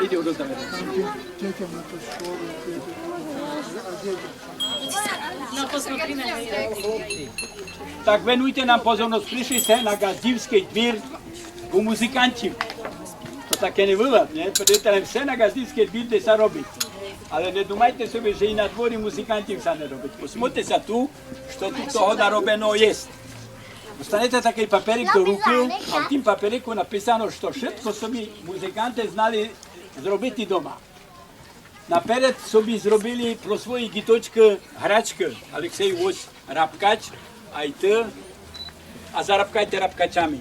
Idzie oddawać. Tak venujte nám pozornosť, prišli ste na gazdívský dvír u muzikantів. To také nevývod, ne? Pretože все на gazdívský dvír, kde sa robí. Ale не думайте собі, že i na dvorі muzikantів sa neробить. Посмотрите sa tu, що тут toho narobeno jest. Dostanete taký papierik do ruky a v tým papieriku napísano, što všetko sobі muzikanti znali zrobiť doma. Naперед собі зробили про свої гіточки грачки. Алексей ось рапкач, а й ти, а зарапкайте рапкачами.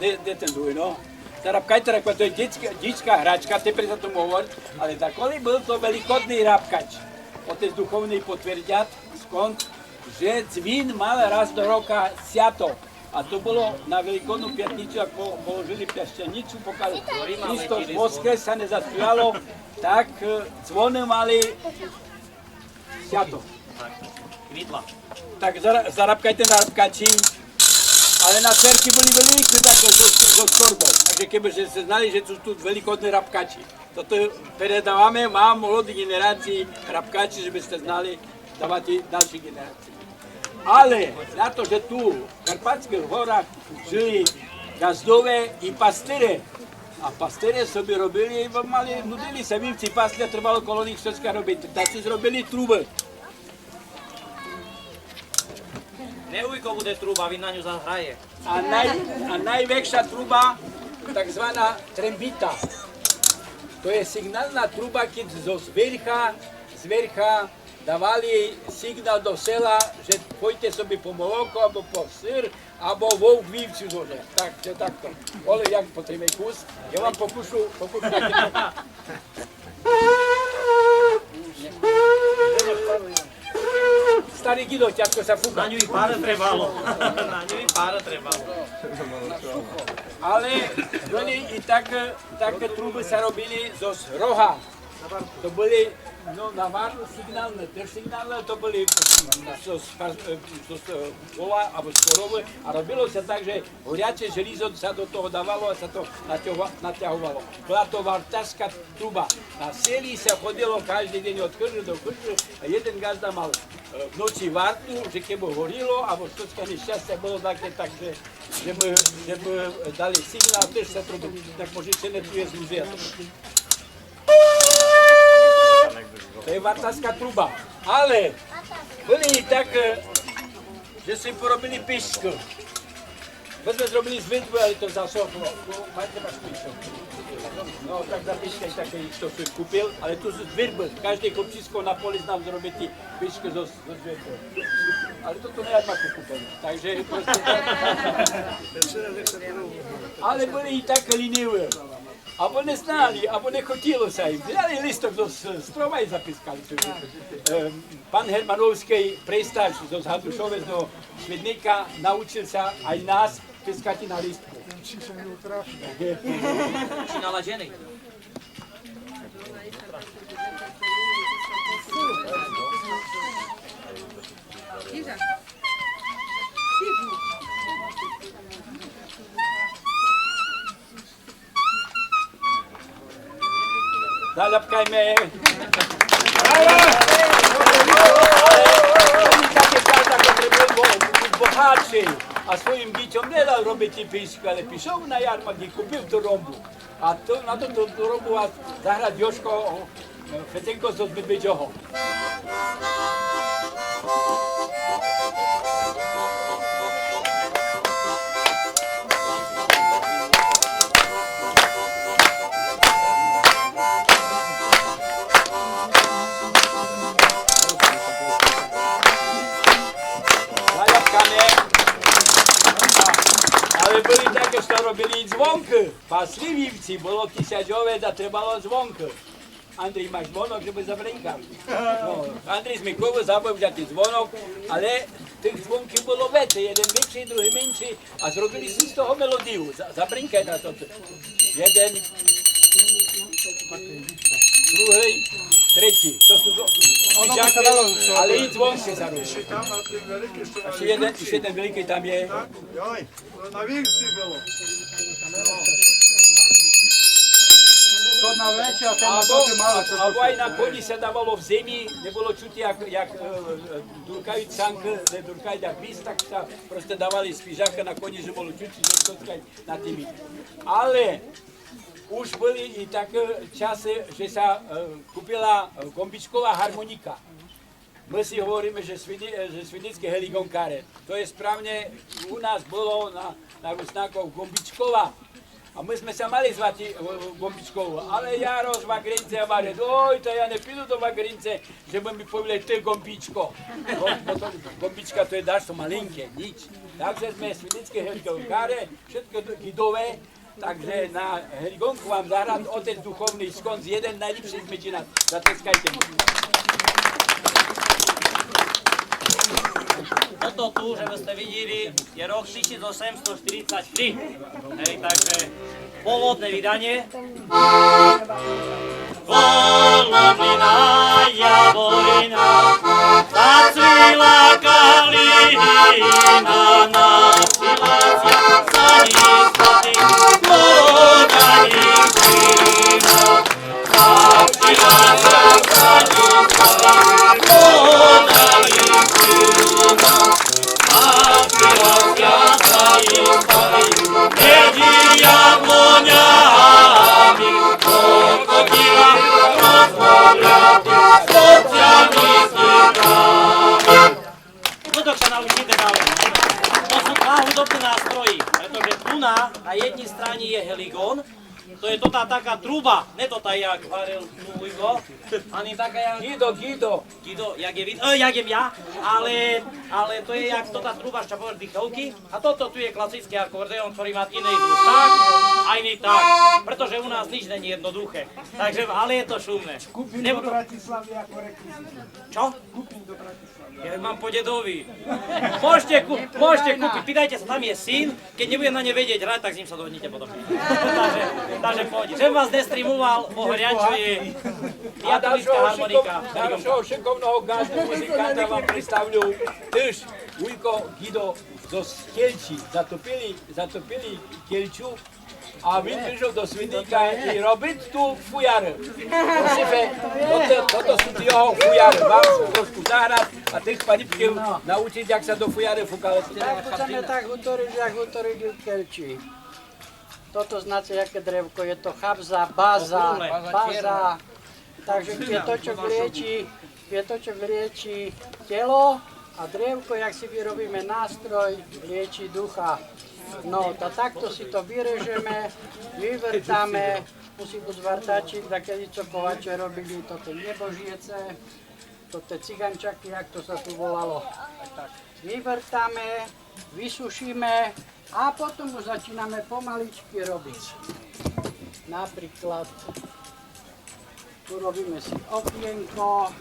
Де ten druhý, no? Зарапкайте рапкач, to je дітська грачка, тепер за тому говорить, але так коли був то великодний рапкач, отець духовний потвердять, сконт, že dзвін мав раз до року свято. A to bolo na Veľkodnú piatnicu, ako položili pľašťanicu, pokiaľ Kristus voskres sa nezaspívalo, tak zvony mali sviatok. Tak zarabkajte na rabkači, ale na cerky boli veľké také zo skorbou. Takže kebyže ste znali, že sú tu veľkodní rabkači. Toto predávame, mám mladí generácii rabkači, že by ste znali dávať ďalších generácií. Ale na to, že tu v Karpatských horách žili gazdové i pastere. A pastere sobie robili, nudili sa vívci pasle, trvalo kolo nich všetko robiť. Tak si zrobili truby. Neuj, komu bude truba, vy na ňu zahraje. A najväčšia truba, takzvaná trembita. To je signálna truba, keď zo zvercha dávali signál do sela, že pojďte sobie po moloko, alebo po syr, alebo vouk vívci zože. Takže takto. Ole, jak potrebuje kus? Ja vám pokúšu Starý Gido, ťažko sa fúka. Na ňu i pár trebalo. Ale oni i také truby sa robili zo roha. To boli na vážu signálne, też signálne to boli zo kola alebo z korove a robilo sa tak, že horiace želízo sa do toho dávalo a sa to naťahovalo. Bola to vartarská truba. Na seli sa chodilo každý deň od krže do krže a jeden gazda mal v noci vartu, že keby horilo alebo všetko nešťastie bolo také, že by dali signál, też sa truby. Tak môžete netuje zlúzia. To je vartarská truba. Ale boli tak, že si porobili pišku. My sme zrobili z vidvu, ale to zašlo. Máte máš pišku. No tak za piškej také, čo si kúpil, ale tu z virby. Každé kopčisko na poli znám zrobiť pišku zo zvedbu. Ale toto nejak máš kúpené. Takže proste... Ale boli i také linivé. Abo ne znali, abo ne chotilo sa im. Vzali listok zo stroma i zapískali. Pán Hermanovský prestáč zo Hadušove, zo Svedníka, naučil sa aj nás pískať na listku. Či sa neutrafi. Či nalažený. Zaľapkajme. Oni také gazda, ktoré bol bohatší a svojim deťom nedal robiť písku, ale píšol na jarmak i kúpil tú rombu. A na túto rombu vás zahrať Jožko Fetenko zo Medvedžoho. Ale byli také, čo robili zvonky. Pasli vívci, bolo 1000 ovec a trebalo zvonky. Andrej, máš zvonok, že by zabrinkal. No, Andrej z Mikovu zabavil vžatý zvonok, ale tých zvonky bolo väčšie, jeden väčší, druhý menší a zrobili si z toho melódiu. Zabrinkaj na toto. Jeden, druhý, tretí. deti. To sú spižáky, ale i zvonšie sa robí. Ešte jeden veľký tam je. Joj, na výšci bylo. To na väčšie a to na také malé. Alebo aj na koni sa dávalo v zemi, nebolo čuti, jak durkajú cank, durkajú jak víc, tak sa proste dávali spižáka na koni, že bolo čuti, že skočkať na tými. Ale už boli i také časy, že sa kúpila gombičková harmonika. My si hovoríme, že svidnické heligonkáre. To je správne, u nás bolo na Rusnákov gombičková. A my sme sa mali zvať gombičkovú, ale Jaro z Vagrince a Marek, oj, to ja nepídu do Vagrince, že by mi povedali, to je gombičko. Gombička to je dažto malinké, nič. Takže sme svidnické heligonkáre, všetko gidové, takže na heligonku vám zahrať otec duchovný skonc, jeden najlepší z Mečina. Zateskajte mu. Toto tu, že ste videli, je rok 1843. Hej, takže pôvodné vydanie. Volomina, javorina, zacvila kalina, nasilacia, sanisady, podaník vína. Nasilacia, sanisady, podaník vína. Nasilacia, sanisady, jedí jabloňami, krokodila, rozmorľaty, socialistami. Kto sa naučíte ďalej? To sú dva hudobné nástroji, pretože tu na jednej strane je heligón, to je to tá taká truba, ne to tá jak varil Ujko, ani taká jak... Gido, jak je vid, jak jem ja, ale to je jak to tá truba šťapover dýchovky a toto tu je klasický akordeón, ktorý má iný druh tak a iný tak, pretože u nás nič není jednoduché, takže, ale je to šumné. Kúpim do Bratislavy ako rekvizit. Čo? Kúpim do Bratislavy. Ja mám po dedovi. Môžete kúpiť, pýtajte sa, tam je syn, keď nebude na ne vedieť hrať, tak s ním sa dohodnite potom. Takže pôjde. Že vás nestreamoval, ohriačuje diatonická harmonika. Ďalšieho šikovného gazdu muzikanta vám predstavľujú tiež Ujko Gido zo Kielči. Zatopili Kielču a vyprišol do Svidníka i robiť tu fujary. Prosíme, toto sú tí jeho fujary. Vám sú trošku zahrať a tých panipkів naučiť, jak sa do fujary fúkali. Tak chceme tak utoriť, jak utorili v Kelči. Toto znáte, jaké drevko, je to chabza, baza. Takže kvietočok lieči telo a drevko, jak si vyrobíme nástroj, lieči ducha. No, takto si to vyrežeme, vyvrtáme, musí byť zvartačík, takedy co kovače robili, toto nebožiece, toto cigančaky, jak to sa tu volalo. Vyvrtáme, vysušíme a potom už začíname pomaličky robiť. Napríklad, tu robíme si okienko,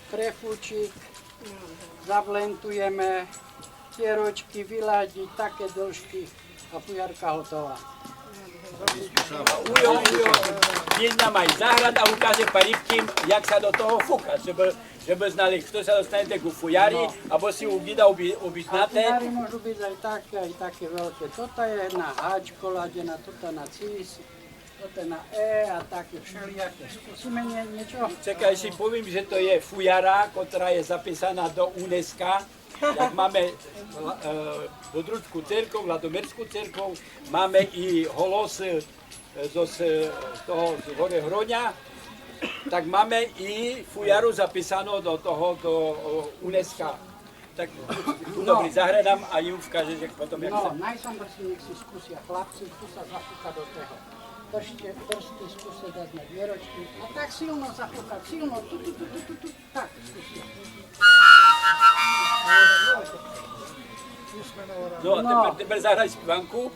prefúčik, zablentujeme, tieročky vyladiť, také dĺžky a fujarka hotová. Ujo, dnes nám aj zahrať a ukáže panipkým, jak sa do toho fúka, żeby znali, kto sa dostanete ku fujari, alebo si u Gida objednáte. A fujary môžu byť aj také veľké. Toto je na háčko ladená, toto na cis, toto na E a také všelijaké. Skúsime niečo? Čakaj, si poviem, že to je fujara, ktorá je zapísaná do UNESCO. Jak máme Bodručku cerkov, Vladomerskú cerkov, máme i holos z toho z hore Hroňa, tak máme i fujaru zapísanú do UNESCO. Tak tu dobrý zahradám a im ukážeš, jak potom, jak sa... No, najsambrsi nech si skúsia chlapci, tu sa zafúka do toho. Držte prsty, skúste dať na dieročky a tak silno zafúkať, silno, tu, tak skúste. No a teper zahraj spievanku.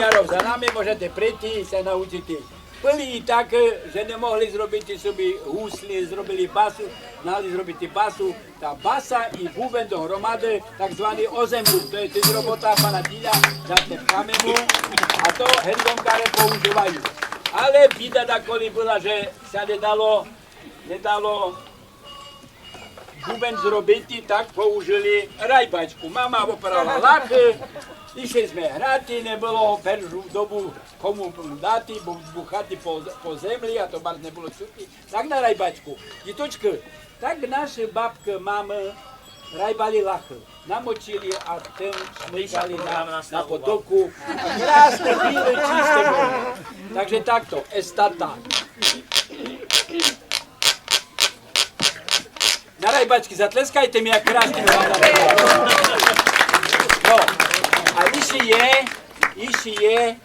Jarov za nami, môžete prийти sa naučiť. Byli i tak, že nemohli zrobiť собі гуслі, зробили басу, знали зробити басу. Та баса і бубен dohromady, tak званий озембук. To je тiež robota pana Díľa, dáte v kamenu a to hergonkáre používajú. Ale bída takoli bola, že sa nedalo buben zrobiť, tak použili rajbačku. Mama oprala lachy, išli sme hrati, nebolo prvú dobu komu dati, buchati po zemli a to bar nebolo čuti. Tak na rajbačku. Ditočky, tak naše babky, mamy rajbali lachy. Namočili a ten smykali na potoku. A krásne, bíle, čisté bolo. Takže takto, estata. Na rajbačky zatleskajte mi, jak krásne vypadá. No, a iši je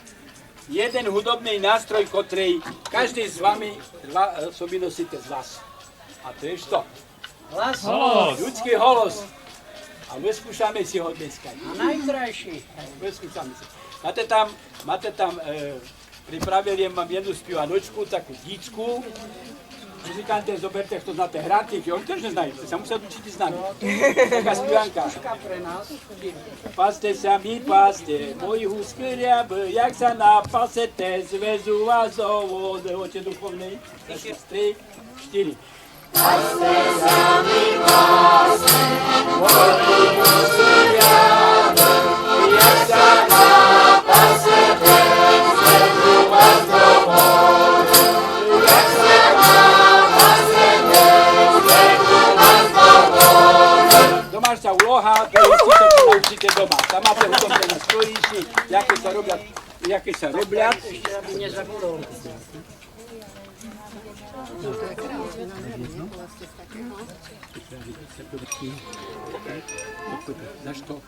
jeden hudobný nástroj, ktorý každý z vami sobі nosíte z vás. A to je čo? Hlas. Ľudský holos. A vyskúšame si ho dneska. A najkrajší. Vyskúšame si. Máte tam pripravili, mám jednu spívanočku, takú díčku. Muzikante, zoberte, kto znáte hrať, on tiež neznajú, to sa musia učiť s nami. Taká spívanka. Pre nás. Paste sa mi, paste, môj husky riab, jak sa napasete, zväzu vás ovod, oče duchovnej, 3, 4. Paste sa mi, paste, môj husky riab, jak sa napasete, zväzu vás ovod, jak sa domášia úloha, ktorú si to naučíte doma. Tam máte ukončené stojíči, jaké sa robia. Ešte aby nezabudol. Znaš to,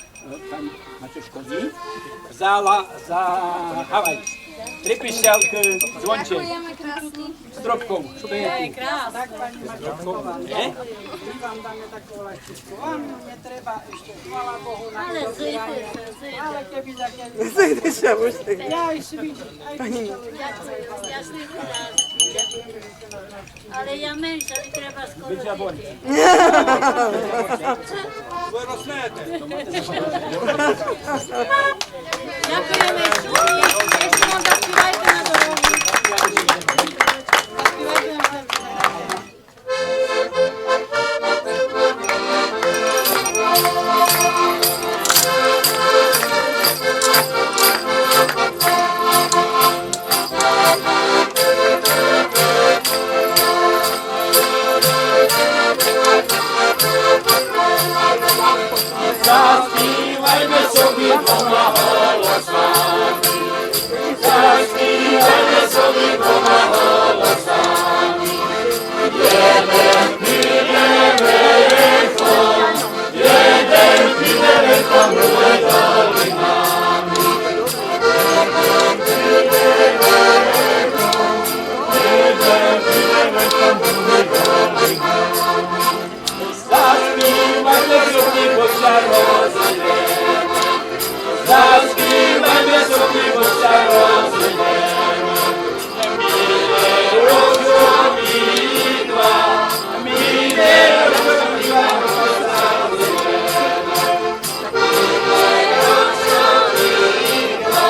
tam máte škodí? Za Havaj. Tripisiel k zvonček. Ďakujeme krásne. Stropkou. To je tu. Tak, pani Maťovková, Nie? my vám dáme takú laštičku. Vám netreba ešte, chvála Bohu, na Ale dozieranie. zujte. Ale keby také... Zajdę się, już tej. Ja aj si vidím, aj si Ja slíbujem raz. Ale ja menšia, ale treba skoro Byť zabor. deti. Ďakujeme všetkým. Ešte nám zaspívajte na dorohu. Zaspívajte nám Zaspívajme sobie dwoma głosami. Zaspívajme sobie dwoma głosami. Jeden pije wejechom, jeden pije wejechom, drugi dolinami. Jeden pije wejechom, jeden pije wejechom, drugi dolinami. Zaspívajme sobie Božia rozhodneme. Zaspívajme sobie Božia rozhodneme. Mine rozhodnitva, mine rozhodnitva Božia rozhodneme. Mine rozhodnitva,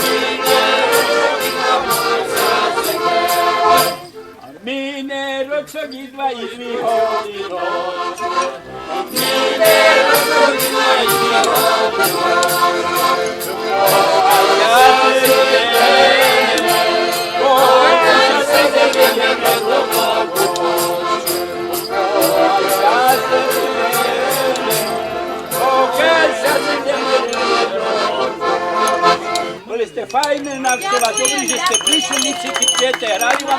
mine rozhodnitva Božia rozhodneme. Mine rozhodnitva i vyhodilo. Mine rozhodnitva i vyhodilo. Byli ste fajné návšteva, dobrý, že ste prišli, my si chcete, hrali vám,